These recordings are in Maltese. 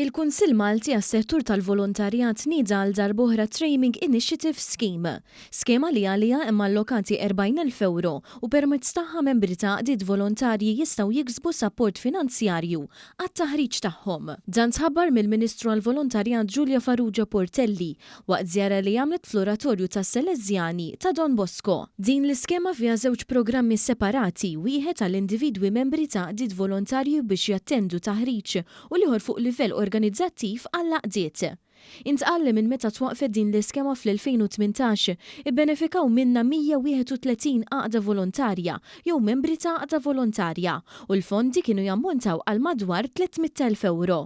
Il-Kunsill Malti għas-settur tal-volontarjat nieda għal darb'oħra Training Initiative Scheme, skema li għalija imma allokati 40,000 euro u permezz tagħha membri ta' qdiet volontarji jistgħu jiksbu sapport finanzjarju għat-taħriġ tagħhom. Dan tħabbar mill-Ministru għall-Volontarjat Giulia Farrugia Portelli waqt żjara li għamlet fl-Oratorju tas-Salesiani ta' Don Bosco. Din l-iskema fiha żewġ programmi separati, wieħed għall-individwi membri ta' qdiet volontarju biex jattendu taħriġ u liħor fuq livell organizzattiv għall-għaqdiet. Intqalli minn meta twaqfet din l-iskema fl-2018 ibbenefikaw minna 131 għaqda volontarja jew membri ta' għaqda volontarja u l-fondi kienu jammontaw għal madwar 300,000 euro.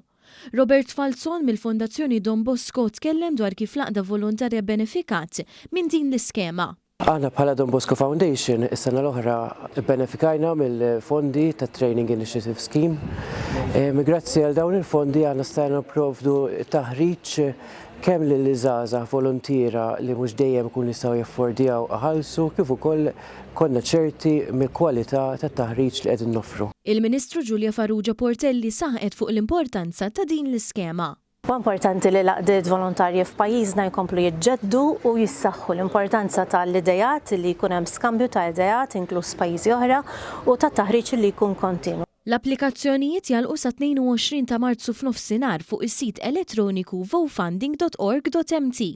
Robert Falzon mill-Fondazzjoni Don Bosco tkellem dwar kif l-għaqda volontarja benefikat minn din l-iskema. Aħna bħala Don Bosco Foundation is-sena l-oħra benefikajna mill-fondi ta' Training Initiative Scheme. Grazzi għal dawn il-fondi għandna stajna nipprovdu taħriġ kemm lil żgħażagħ volontira li mhux dejjem ikun jistgħu jaffordjaw ħalsu kif ukoll konna ċerti mill-kwalità tat-taħriġ li qegħdin noffru. Il-Ministru Giulia Farrugia Portelli saħqet fuq l-importanza ta' din l-iskema. Importanti li l-għaqdiet volontarji f'pajjiżna jkomplu jiġġeddu u jissaħħu l-importanza tal-idejat li jkun hemm skambju ta' idejat inkluż pajjiżi oħra u tat-taħriġ li jkun kontinu. L-applikazzjonijiet jalqu sa 22 ta' Marzu f'nofsinhar fuq is-sit elettroniku vofunding.org.mt.